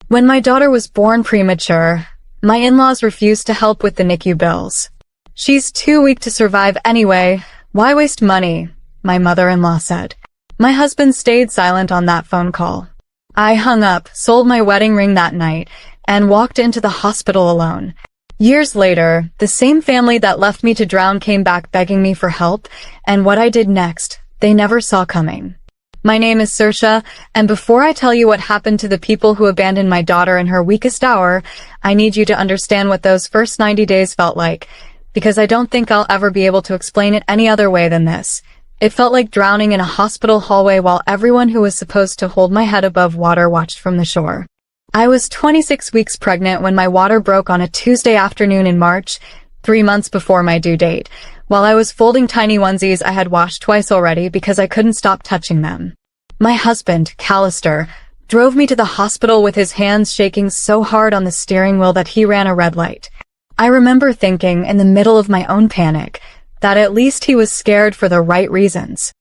When my daughter was born premature, my in-laws refused to help with the NICU bills. "She's too weak to survive anyway. Why waste money?" my mother-in-law said. My husband stayed silent on that phone call. I hung up, sold my wedding ring that night, and walked into the hospital alone. Years later, the same family that left me to drown came back begging me for help, and what I did next, they never saw coming. My name is Saoirse, and before I tell you what happened to the people who abandoned my daughter in her weakest hour, I need you to understand what those first 90 days felt like, because I don't think I'll ever be able to explain it any other way than this. It felt like drowning in a hospital hallway while everyone who was supposed to hold my head above water watched from the shore. I was 26 weeks pregnant when my water broke on a Tuesday afternoon in March, 3 months before my due date. While I was folding tiny onesies I had washed twice already because I couldn't stop touching them. My husband, Callister, drove me to the hospital with his hands shaking so hard on the steering wheel that he ran a red light. I remember thinking, in the middle of my own panic, that at least he was scared for the right reasons.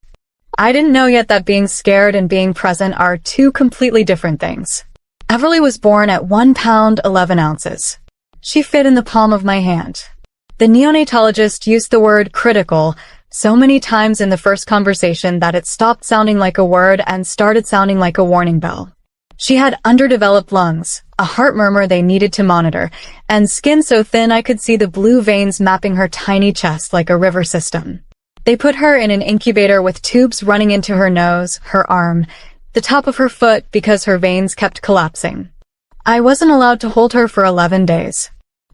I didn't know yet that being scared and being present are two completely different things. Everly was born at 1 pound 11 ounces. She fit in the palm of my hand. The neonatologist used the word critical so many times in the first conversation that it stopped sounding like a word and started sounding like a warning bell. She had underdeveloped lungs, a heart murmur they needed to monitor, and skin so thin I could see the blue veins mapping her tiny chest like a river system. They put her in an incubator with tubes running into her nose, her arm, the top of her foot because her veins kept collapsing. I wasn't allowed to hold her for 11 days.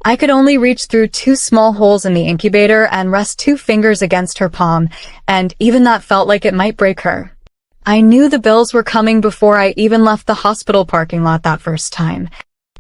I could only reach through 2 small holes in the incubator and rest 2 fingers against her palm, and even that felt like it might break her. I knew the bills were coming before I even left the hospital parking lot that first time.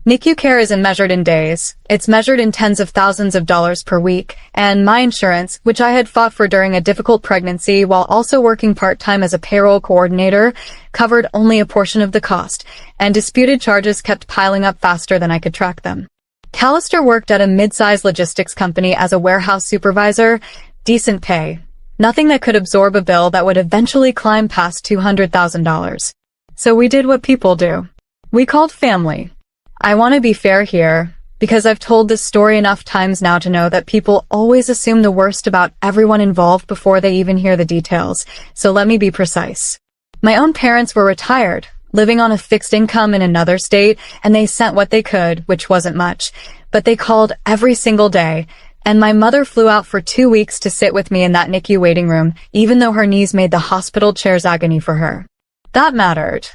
NICU care isn't measured in days, it's measured in tens of thousands of dollars per week, and my insurance, which I had fought for during a difficult pregnancy while also working part-time as a payroll coordinator, covered only a portion of the cost, and disputed charges kept piling up faster than I could track them. Callister worked at a mid-sized logistics company as a warehouse supervisor, decent pay, nothing that could absorb a bill that would eventually climb past $200,000. So we did what people do. We called family. I want to be fair here, because I've told this story enough times now to know that people always assume the worst about everyone involved before they even hear the details, so let me be precise. My own parents were retired, living on a fixed income in another state, and they sent what they could, which wasn't much, but they called every single day, and my mother flew out for 2 weeks to sit with me in that NICU waiting room, even though her knees made the hospital chairs agony for her. That mattered.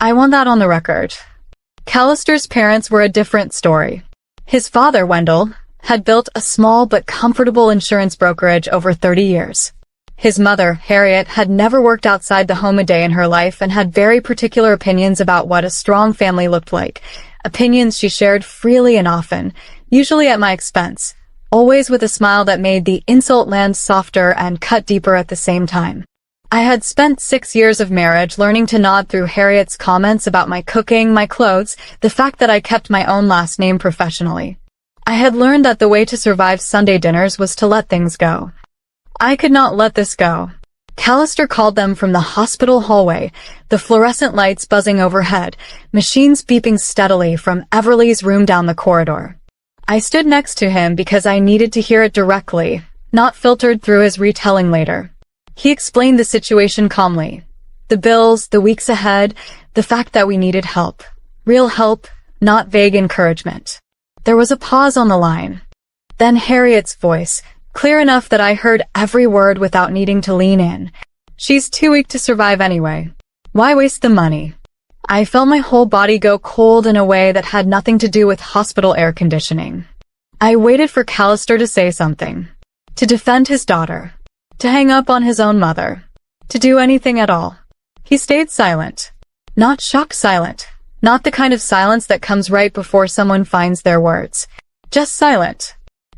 I want that on the record. Callister's parents were a different story. His father, Wendell, had built a small but comfortable insurance brokerage over 30 years. His mother, Harriet, had never worked outside the home a day in her life and had very particular opinions about what a strong family looked like, opinions she shared freely and often, usually at my expense, always with a smile that made the insult land softer and cut deeper at the same time. I had spent 6 years of marriage learning to nod through Harriet's comments about my cooking, my clothes, the fact that I kept my own last name professionally. I had learned that the way to survive Sunday dinners was to let things go. I could not let this go. Callister called them from the hospital hallway, the fluorescent lights buzzing overhead, machines beeping steadily from Everly's room down the corridor. I stood next to him because I needed to hear it directly, not filtered through his retelling later. He explained the situation calmly. The bills, the weeks ahead, the fact that we needed help. Real help, not vague encouragement. There was a pause on the line. Then Harriet's voice, clear enough that I heard every word without needing to lean in. "She's too weak to survive anyway. Why waste the money?" I felt my whole body go cold in a way that had nothing to do with hospital air conditioning. I waited for Callister to say something. To defend his daughter. To hang up on his own mother. To do anything at all. He stayed silent. Not shocked silent. Not the kind of silence that comes right before someone finds their words. Just silent.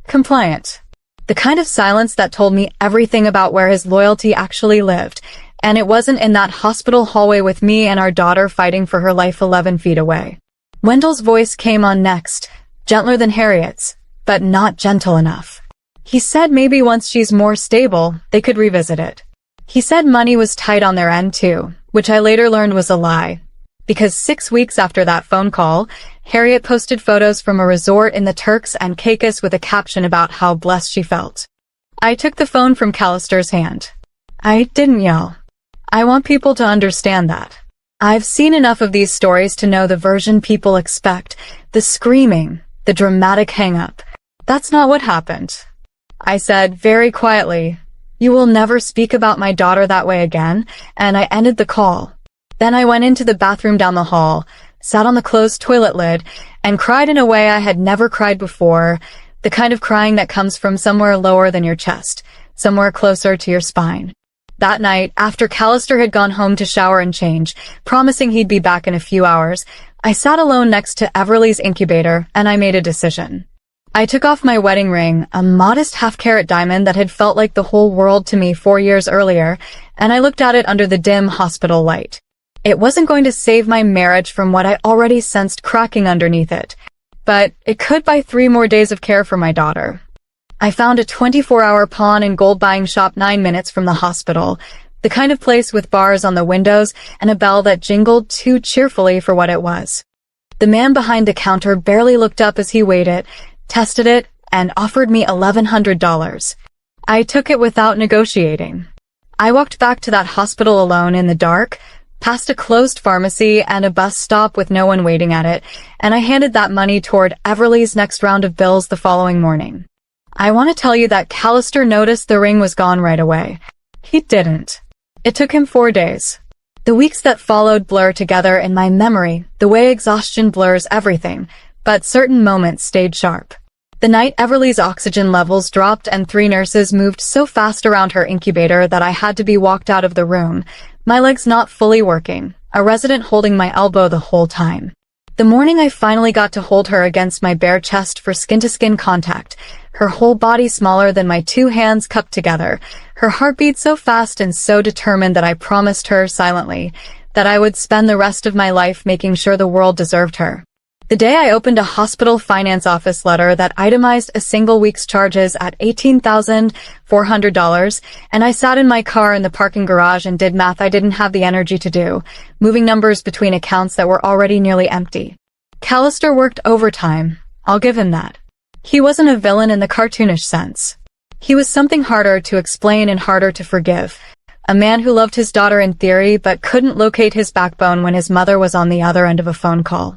Compliant. The kind of silence that told me everything about where his loyalty actually lived, and it wasn't in that hospital hallway with me and our daughter fighting for her life 11 feet away. Wendell's voice came on next, gentler than Harriet's, but not gentle enough. He said maybe once she's more stable, they could revisit it. He said money was tight on their end too, which I later learned was a lie. because 6 weeks after that phone call, Harriet posted photos from a resort in the Turks and Caicos with a caption about how blessed she felt. I took the phone from Callister's hand. I didn't yell. I want people to understand that. I've seen enough of these stories to know the version people expect, the screaming, the dramatic hang-up. That's not what happened. I said very quietly, "You will never speak about my daughter that way again," and I ended the call. Then I went into the bathroom down the hall, sat on the closed toilet lid, and cried in a way I had never cried before, the kind of crying that comes from somewhere lower than your chest, somewhere closer to your spine. That night, after Callister had gone home to shower and change, promising he'd be back in a few hours, I sat alone next to Everly's incubator, and I made a decision. I took off my wedding ring, a modest half-carat diamond that had felt like the whole world to me 4 years earlier, and I looked at it under the dim hospital light. It wasn't going to save my marriage from what I already sensed cracking underneath it, but it could buy 3 more days of care for my daughter. I found a 24-hour pawn and gold buying shop 9 minutes from the hospital, the kind of place with bars on the windows and a bell that jingled too cheerfully for what it was. The man behind the counter barely looked up as he weighed it, tested it, and offered me $1,100. I took it without negotiating. I walked back to that hospital alone in the dark, past a closed pharmacy and a bus stop with no one waiting at it, and I handed that money toward Everly's next round of bills the following morning. I want to tell you that Callister noticed the ring was gone right away. He didn't. It took him 4 days. The weeks that followed blur together in my memory, the way exhaustion blurs everything, but certain moments stayed sharp. The night Everly's oxygen levels dropped and 3 nurses moved so fast around her incubator that I had to be walked out of the room, my legs not fully working, a resident holding my elbow the whole time. The morning I finally got to hold her against my bare chest for skin-to-skin contact, her whole body smaller than my 2 hands cupped together, her heartbeat so fast and so determined that I promised her silently that I would spend the rest of my life making sure the world deserved her. The day I opened a hospital finance office letter that itemized a single week's charges at $18,400, and I sat in my car in the parking garage and did math I didn't have the energy to do, moving numbers between accounts that were already nearly empty. Callister worked overtime, I'll give him that. He wasn't a villain in the cartoonish sense. He was something harder to explain and harder to forgive. A man who loved his daughter in theory but couldn't locate his backbone when his mother was on the other end of a phone call.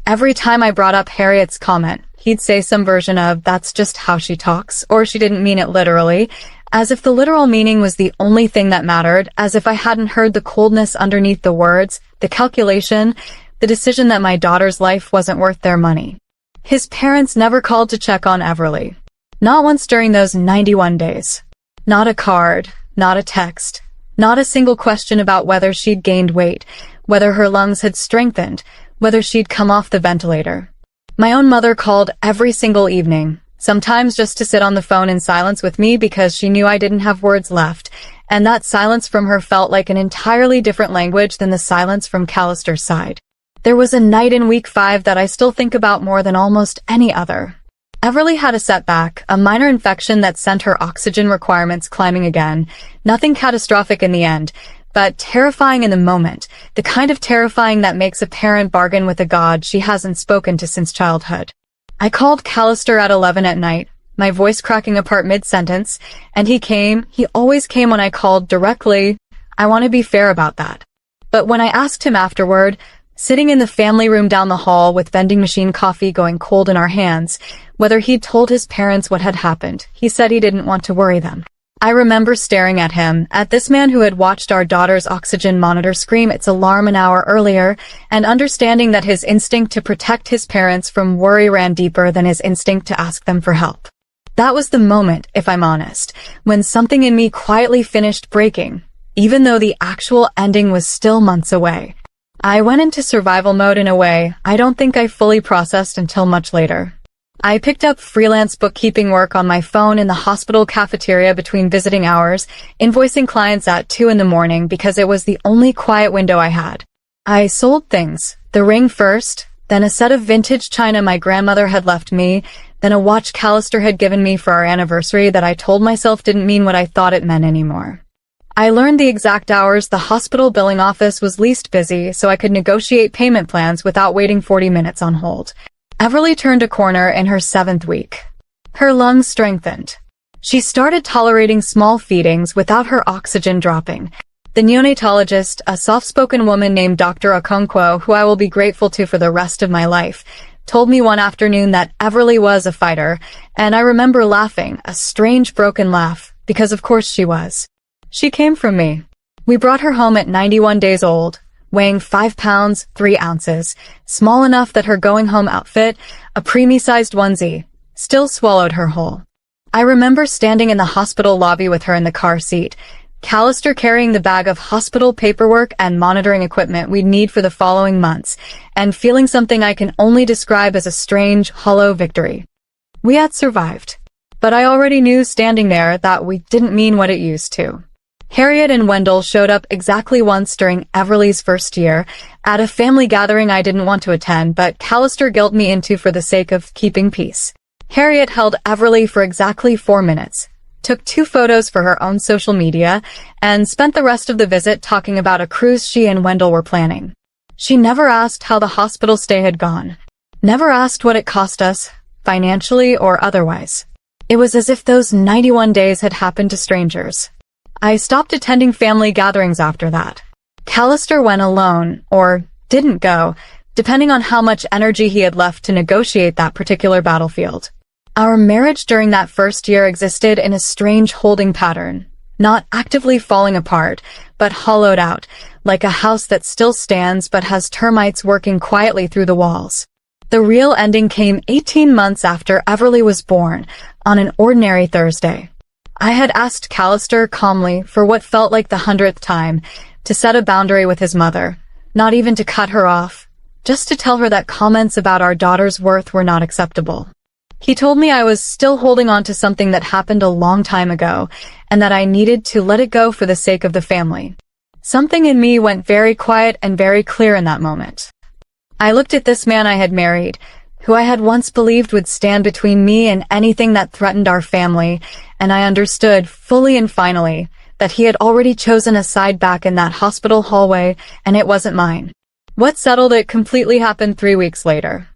Every time I brought up Harriet's comment, he'd say some version of, "That's just how she talks," or "She didn't mean it literally," as if the literal meaning was the only thing that mattered, as if I hadn't heard the coldness underneath the words, the calculation, the decision that my daughter's life wasn't worth their money. His parents never called to check on Everly. Not once during those 91 days. Not a card, not a text, not a single question about whether she'd gained weight, whether her lungs had strengthened, whether she'd come off the ventilator. My own mother called every single evening, sometimes just to sit on the phone in silence with me because she knew I didn't have words left, and that silence from her felt like an entirely different language than the silence from Callister's side. There was a night in week 5 that I still think about more than almost any other. Everly had a setback, a minor infection that sent her oxygen requirements climbing again. Nothing catastrophic in the end, but terrifying in the moment, the kind of terrifying that makes a parent bargain with a god she hasn't spoken to since childhood. I called Callister at 11 at night, my voice cracking apart mid-sentence, and he always came when I called directly. I want to be fair about that. But when I asked him afterward, sitting in the family room down the hall with vending machine coffee going cold in our hands, whether he'd told his parents what had happened, he said he didn't want to worry them. I remember staring at him, at this man who had watched our daughter's oxygen monitor scream its alarm an hour earlier, and understanding that his instinct to protect his parents from worry ran deeper than his instinct to ask them for help. That was the moment, if I'm honest, when something in me quietly finished breaking, even though the actual ending was still months away. I went into survival mode in a way I don't think I fully processed until much later. I picked up freelance bookkeeping work on my phone in the hospital cafeteria between visiting hours, invoicing clients at 2 in the morning because it was the only quiet window I had. I sold things, the ring first, then a set of vintage china my grandmother had left me, then a watch Callister had given me for our anniversary that I told myself didn't mean what I thought it meant anymore. I learned the exact hours the hospital billing office was least busy so I could negotiate payment plans without waiting 40 minutes on hold. Everly turned a corner in her 7th week. Her lungs strengthened. She started tolerating small feedings without her oxygen dropping. The neonatologist, a soft-spoken woman named Dr. Okonkwo, who I will be grateful to for the rest of my life, told me one afternoon that Everly was a fighter, and I remember laughing, a strange broken laugh, because of course she was. She came from me. We brought her home at 91 days old, weighing 5 pounds, 3 ounces, small enough that her going-home outfit, a preemie-sized onesie, still swallowed her whole. I remember standing in the hospital lobby with her in the car seat, Callister carrying the bag of hospital paperwork and monitoring equipment we'd need for the following months, and feeling something I can only describe as a strange, hollow victory. We had survived. But I already knew standing there that we didn't mean what it used to. Harriet and Wendell showed up exactly once during Everly's first year, at a family gathering I didn't want to attend, but Callister guilted me into for the sake of keeping peace. Harriet held Everly for exactly 4 minutes, took 2 photos for her own social media, and spent the rest of the visit talking about a cruise she and Wendell were planning. She never asked how the hospital stay had gone. Never asked what it cost us, financially or otherwise. It was as if those 91 days had happened to strangers. I stopped attending family gatherings after that. Callister went alone, or didn't go, depending on how much energy he had left to negotiate that particular battlefield. Our marriage during that first year existed in a strange holding pattern, not actively falling apart, but hollowed out, like a house that still stands but has termites working quietly through the walls. The real ending came 18 months after Everly was born, on an ordinary Thursday. I had asked Callister calmly, for what felt like the 100th time, to set a boundary with his mother, not even to cut her off, just to tell her that comments about our daughter's worth were not acceptable. He told me I was still holding on to something that happened a long time ago, and that I needed to let it go for the sake of the family. Something in me went very quiet and very clear in that moment. I looked at this man I had married, who I had once believed would stand between me and anything that threatened our family, and I understood, fully and finally, that he had already chosen a side back in that hospital hallway, and it wasn't mine. What settled it completely happened 3 weeks later.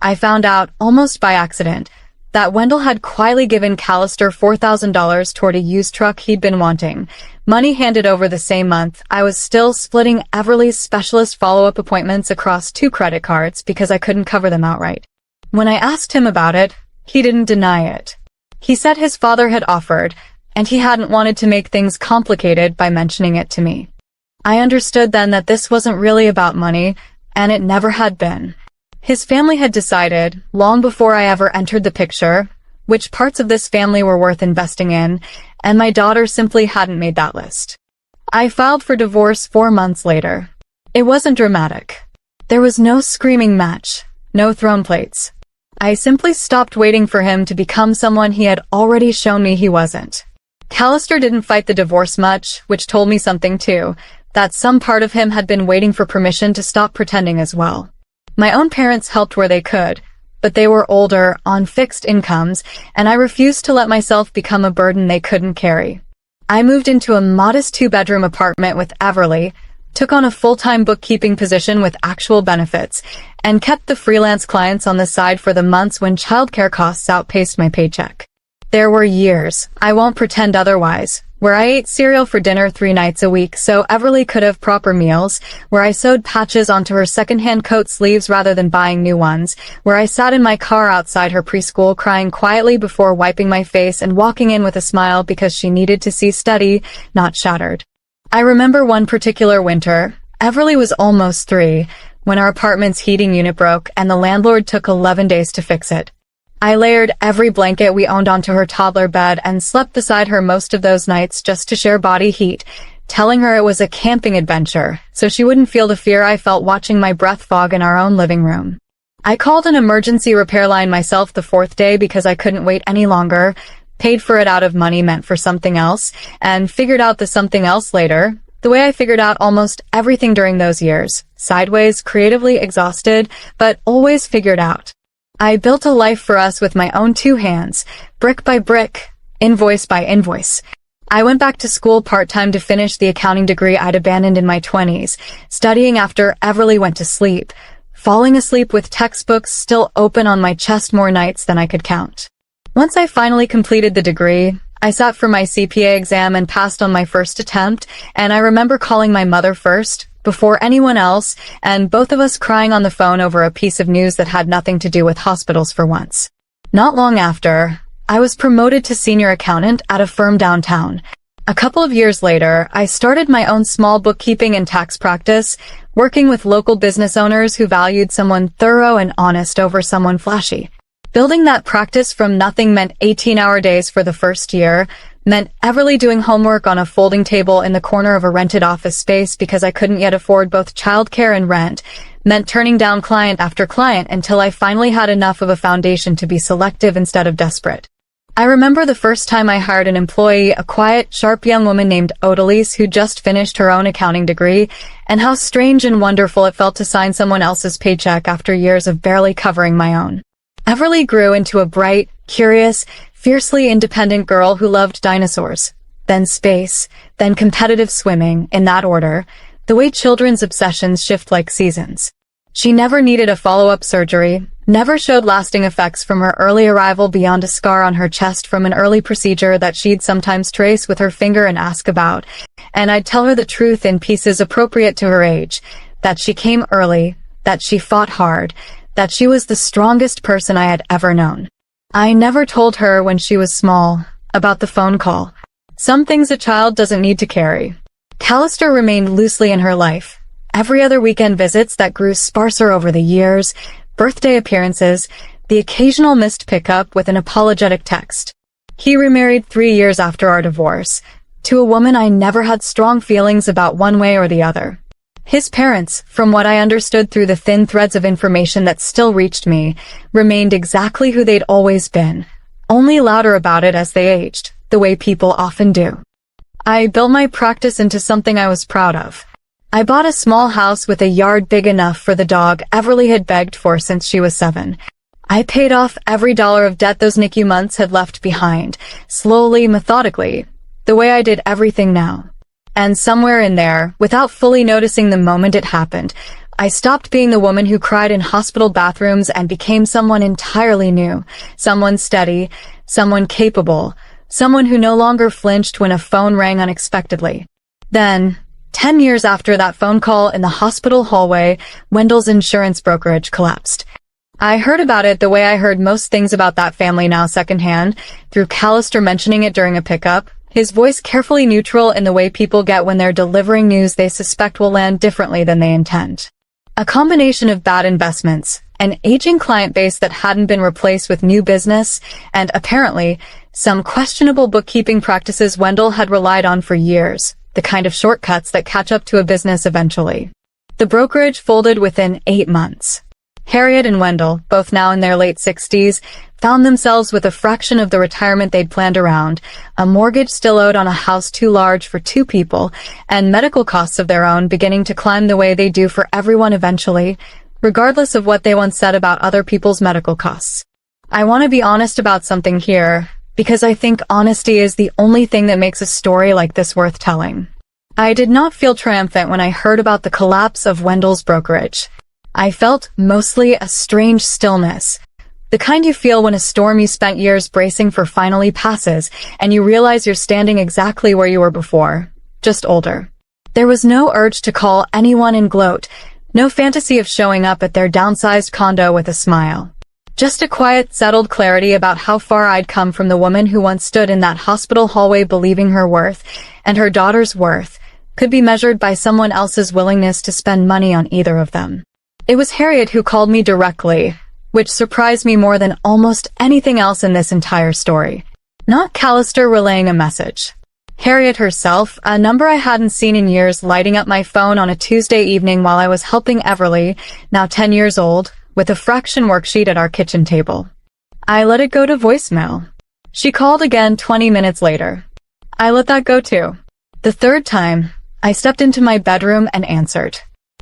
I found out, almost by accident, that Wendell had quietly given Callister $4,000 toward a used truck he'd been wanting. Money handed over the same month. I was still splitting Everly's specialist follow-up appointments across 2 credit cards because I couldn't cover them outright. When I asked him about it, he didn't deny it. He said his father had offered, and he hadn't wanted to make things complicated by mentioning it to me. I understood then that this wasn't really about money, and it never had been. His family had decided, long before I ever entered the picture, which parts of this family were worth investing in, and my daughter simply hadn't made that list. I filed for divorce 4 months later. It wasn't dramatic. There was no screaming match, no throne plates. I simply stopped waiting for him to become someone he had already shown me he wasn't. Callister didn't fight the divorce much, which told me something too, that some part of him had been waiting for permission to stop pretending as well. My own parents helped where they could, but they were older, on fixed incomes, and I refused to let myself become a burden they couldn't carry. I moved into a modest 2-bedroom apartment with Everly, took on a full-time bookkeeping position with actual benefits, and kept the freelance clients on the side for the months when childcare costs outpaced my paycheck. There were years, I won't pretend otherwise, where I ate cereal for dinner 3 nights a week so Everly could have proper meals, where I sewed patches onto her secondhand coat sleeves rather than buying new ones, where I sat in my car outside her preschool crying quietly before wiping my face and walking in with a smile because she needed to see steady, not shattered. I remember one particular winter, Everly was almost 3, when our apartment's heating unit broke and the landlord took 11 days to fix it. I layered every blanket we owned onto her toddler bed and slept beside her most of those nights just to share body heat, telling her it was a camping adventure, so she wouldn't feel the fear I felt watching my breath fog in our own living room. I called an emergency repair line myself the 4th day because I couldn't wait any longer, paid for it out of money meant for something else, and figured out the something else later, the way I figured out almost everything during those years, sideways, creatively exhausted, but always figured out. I built a life for us with my own 2 hands, brick by brick, invoice by invoice. I went back to school part-time to finish the accounting degree I'd abandoned in my 20s, studying after Everly went to sleep, falling asleep with textbooks still open on my chest more nights than I could count. Once I finally completed the degree, I sat for my CPA exam and passed on my first attempt, and I remember calling my mother first, before anyone else, and both of us crying on the phone over a piece of news that had nothing to do with hospitals for once. Not long after, I was promoted to senior accountant at a firm downtown. A couple of years later, I started my own small bookkeeping and tax practice, working with local business owners who valued someone thorough and honest over someone flashy. Building that practice from nothing meant 18-hour days for the first year, meant Everly doing homework on a folding table in the corner of a rented office space because I couldn't yet afford both childcare and rent, meant turning down client after client until I finally had enough of a foundation to be selective instead of desperate. I remember the first time I hired an employee, a quiet, sharp young woman named Odalise who just finished her own accounting degree, and how strange and wonderful it felt to sign someone else's paycheck after years of barely covering my own. Everly grew into a bright, curious, fiercely independent girl who loved dinosaurs, then space, then competitive swimming, in that order, the way children's obsessions shift like seasons. She never needed a follow-up surgery, never showed lasting effects from her early arrival beyond a scar on her chest from an early procedure that she'd sometimes trace with her finger and ask about, and I'd tell her the truth in pieces appropriate to her age, that she came early, that she fought hard, that she was the strongest person I had ever known. I never told her when she was small about the phone call. Some things a child doesn't need to carry. Callister remained loosely in her life. Every other weekend visits that grew sparser over the years, birthday appearances, the occasional missed pickup with an apologetic text. He remarried 3 years after our divorce, to a woman I never had strong feelings about one way or the other. His parents, from what I understood through the thin threads of information that still reached me, remained exactly who they'd always been, only louder about it as they aged, the way people often do. I built my practice into something I was proud of. I bought a small house with a yard big enough for the dog Everly had begged for since she was 7. I paid off every dollar of debt those NICU months had left behind, slowly, methodically, the way I did everything now. And somewhere in there, without fully noticing the moment it happened, I stopped being the woman who cried in hospital bathrooms and became someone entirely new, someone steady, someone capable, someone who no longer flinched when a phone rang unexpectedly. Then, 10 years after that phone call in the hospital hallway, Wendell's insurance brokerage collapsed. I heard about it the way I heard most things about that family now secondhand, through Callister mentioning it during a pickup, his voice carefully neutral in the way people get when they're delivering news they suspect will land differently than they intend. A combination of bad investments, an aging client base that hadn't been replaced with new business, and apparently, some questionable bookkeeping practices Wendell had relied on for years, the kind of shortcuts that catch up to a business eventually. The brokerage folded within 8 months. Harriet and Wendell, both now in their late 60s, found themselves with a fraction of the retirement they'd planned around, a mortgage still owed on a house too large for 2 people, and medical costs of their own beginning to climb the way they do for everyone eventually, regardless of what they once said about other people's medical costs. I want to be honest about something here, because I think honesty is the only thing that makes a story like this worth telling. I did not feel triumphant when I heard about the collapse of Wendell's brokerage. I felt mostly a strange stillness, the kind you feel when a storm you spent years bracing for finally passes, and you realize you're standing exactly where you were before, just older. There was no urge to call anyone and gloat, no fantasy of showing up at their downsized condo with a smile. Just a quiet, settled clarity about how far I'd come from the woman who once stood in that hospital hallway believing her worth, and her daughter's worth, could be measured by someone else's willingness to spend money on either of them. It was Harriet who called me directly, which surprised me more than almost anything else in this entire story. Not Callister relaying a message. Harriet herself, a number I hadn't seen in years, lighting up my phone on a Tuesday evening while I was helping Everly, now 10 years old, with a fraction worksheet at our kitchen table. I let it go to voicemail. She called again 20 minutes later. I let that go too. The third time, I stepped into my bedroom and answered.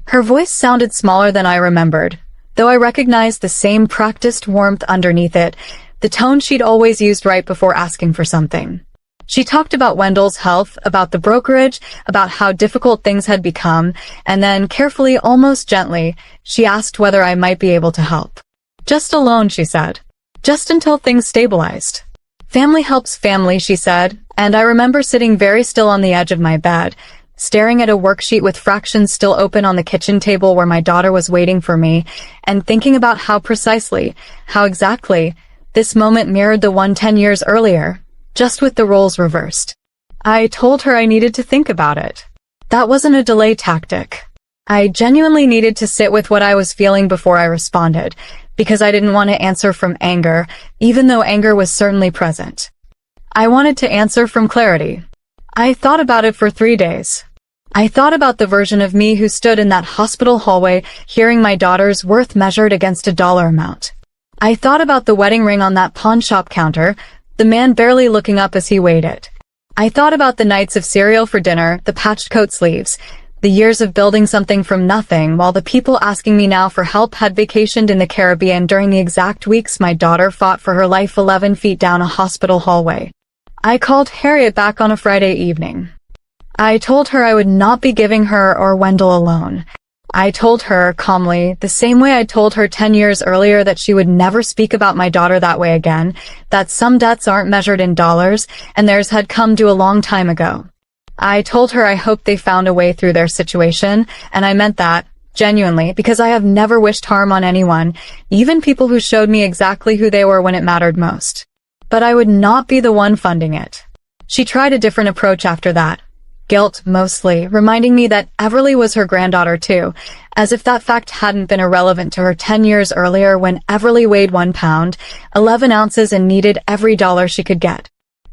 Her voice sounded smaller than I remembered, though I recognized the same practiced warmth underneath it, the tone she'd always used right before asking for something. She talked about Wendell's health, about the brokerage, about how difficult things had become, and then carefully, almost gently, she asked whether I might be able to help. Just a loan, she said. Just until things stabilized. Family helps family, she said, and I remember sitting very still on the edge of my bed, staring at a worksheet with fractions still open on the kitchen table where my daughter was waiting for me, and thinking about how precisely, how exactly, this moment mirrored the one 10 years earlier, just with the roles reversed. I told her I needed to think about it. That wasn't a delay tactic. I genuinely needed to sit with what I was feeling before I responded, because I didn't want to answer from anger, even though anger was certainly present. I wanted to answer from clarity. I thought about it for 3 days. I thought about the version of me who stood in that hospital hallway hearing my daughter's worth measured against a dollar amount. I thought about the wedding ring on that pawn shop counter, the man barely looking up as he weighed it. I thought about the nights of cereal for dinner, the patched coat sleeves, the years of building something from nothing while the people asking me now for help had vacationed in the Caribbean during the exact weeks my daughter fought for her life 11 feet down a hospital hallway. I called Harriet back on a Friday evening. I told her I would not be giving her or Wendell a loan. I told her, calmly, the same way I told her 10 years earlier that she would never speak about my daughter that way again, that some debts aren't measured in dollars, and theirs had come due a long time ago. I told her I hoped they found a way through their situation, and I meant that, genuinely, because I have never wished harm on anyone, even people who showed me exactly who they were when it mattered most. But I would not be the one funding it. She tried a different approach after that. Guilt, mostly, reminding me that Everly was her granddaughter too, as if that fact hadn't been irrelevant to her 10 years earlier when Everly weighed 1 pound, 11 ounces and needed every dollar she could get.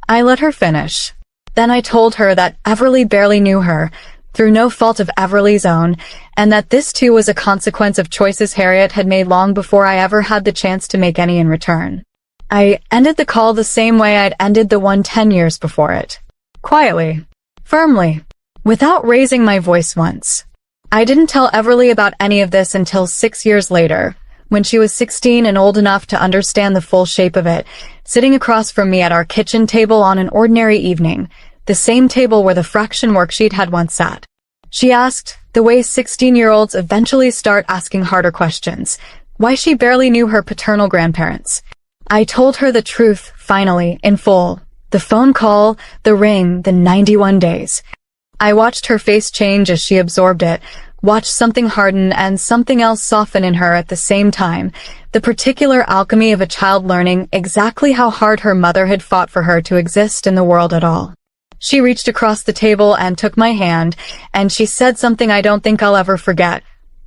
I let her finish. Then I told her that Everly barely knew her, through no fault of Everly's own, and that this too was a consequence of choices Harriet had made long before I ever had the chance to make any in return. I ended the call the same way I'd ended the one 10 years before it. Quietly. Firmly. Without raising my voice once. I didn't tell Everly about any of this until 6 years later, when she was 16 and old enough to understand the full shape of it, sitting across from me at our kitchen table on an ordinary evening, the same table where the fraction worksheet had once sat. She asked, the way 16-year-olds eventually start asking harder questions, why she barely knew her paternal grandparents. I told her the truth, finally, in full. The phone call, the ring, the 91 days. I watched her face change as she absorbed it, watched something harden and something else soften in her at the same time, the particular alchemy of a child learning exactly how hard her mother had fought for her to exist in the world at all. She reached across the table and took my hand, and she said something I don't think I'll ever forget.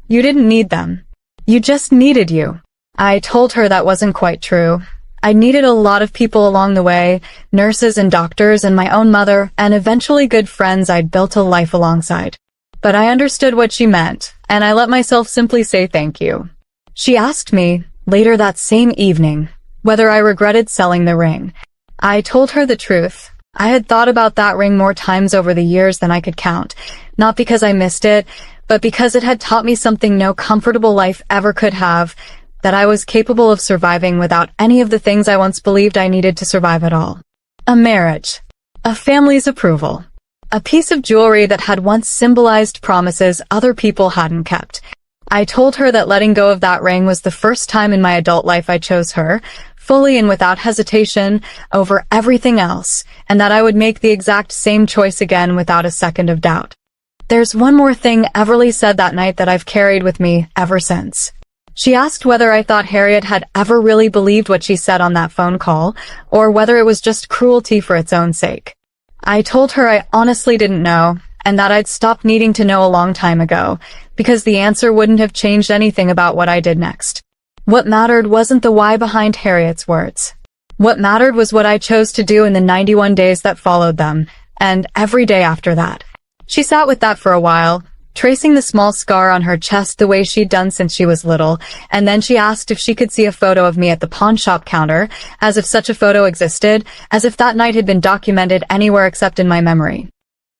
You didn't need them. You just needed you. I told her that wasn't quite true. I needed a lot of people along the way, nurses and doctors and my own mother, and eventually good friends I'd built a life alongside. But I understood what she meant, and I let myself simply say thank you. She asked me, later that same evening, whether I regretted selling the ring. I told her the truth. I had thought about that ring more times over the years than I could count, not because I missed it, but because it had taught me something no comfortable life ever could have, that I was capable of surviving without any of the things I once believed I needed to survive at all. A marriage. A family's approval. A piece of jewelry that had once symbolized promises other people hadn't kept. I told her that letting go of that ring was the first time in my adult life I chose her, fully and without hesitation, over everything else, and that I would make the exact same choice again without a second of doubt. There's one more thing Everly said that night that I've carried with me ever since. She asked whether I thought Harriet had ever really believed what she said on that phone call, or whether it was just cruelty for its own sake. I told her I honestly didn't know, and that I'd stopped needing to know a long time ago, because the answer wouldn't have changed anything about what I did next. What mattered wasn't the why behind Harriet's words. What mattered was what I chose to do in the 91 days that followed them, and every day after that. She sat with that for a while, tracing the small scar on her chest the way she'd done since she was little, and then she asked if she could see a photo of me at the pawn shop counter, as if such a photo existed, as if that night had been documented anywhere except in my memory.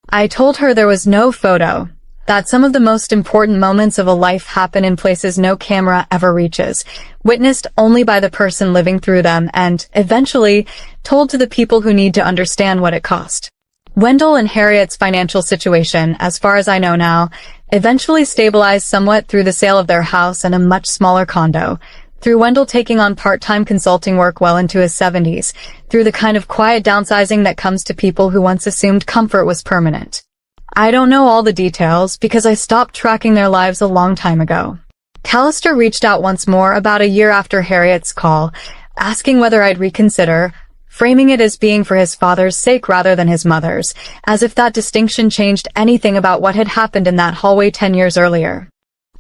I told her there was no photo, that some of the most important moments of a life happen in places no camera ever reaches, witnessed only by the person living through them and, eventually, told to the people who need to understand what it cost. Wendell and Harriet's financial situation, as far as I know now, eventually stabilized somewhat through the sale of their house and a much smaller condo, through Wendell taking on part-time consulting work well into his 70s, through the kind of quiet downsizing that comes to people who once assumed comfort was permanent. I don't know all the details because I stopped tracking their lives a long time ago. Callister reached out once more about a year after Harriet's call, asking whether I'd reconsider, framing it as being for his father's sake rather than his mother's, as if that distinction changed anything about what had happened in that hallway 10 years earlier.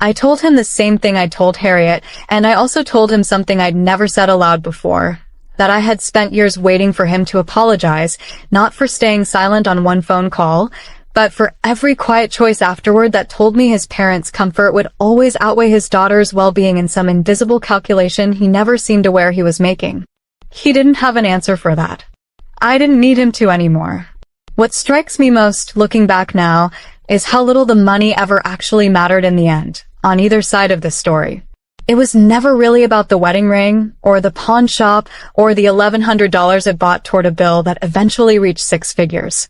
I told him the same thing I'd told Harriet, and I also told him something I'd never said aloud before, that I had spent years waiting for him to apologize, not for staying silent on one phone call, but for every quiet choice afterward that told me his parents' comfort would always outweigh his daughter's well-being in some invisible calculation he never seemed aware he was making. He didn't have an answer for that. I didn't need him to anymore. What strikes me most, looking back now, is how little the money ever actually mattered in the end, on either side of this story. It was never really about the wedding ring, or the pawn shop, or the $1,100 it bought toward a bill that eventually reached 6 figures.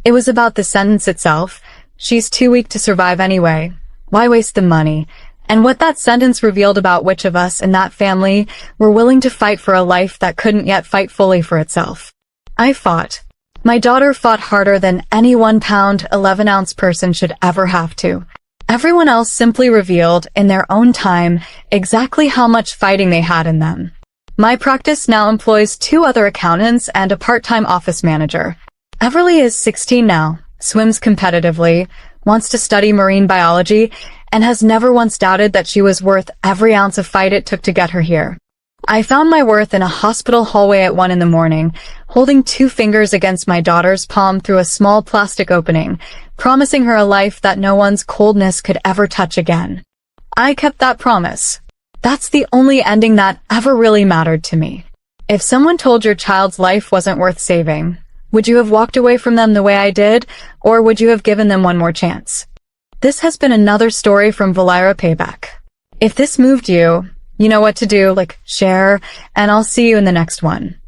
It was about the sentence itself. She's too weak to survive anyway. Why waste the money? And what that sentence revealed about which of us in that family were willing to fight for a life that couldn't yet fight fully for itself. I fought. My daughter fought harder than any 1-pound, 11-ounce person should ever have to. Everyone else simply revealed, in their own time, exactly how much fighting they had in them. My practice now employs 2 other accountants and a part-time office manager. Everly is 16 now, swims competitively, wants to study marine biology, and has never once doubted that she was worth every ounce of fight it took to get her here. I found my worth in a hospital hallway at 1 in the morning, holding 2 fingers against my daughter's palm through a small plastic opening, promising her a life that no one's coldness could ever touch again. I kept that promise. That's the only ending that ever really mattered to me. If someone told your child's life wasn't worth saving, would you have walked away from them the way I did, or would you have given them one more chance? This has been another story from Velmira Payback. If this moved you, you know what to do, like share, and I'll see you in the next one.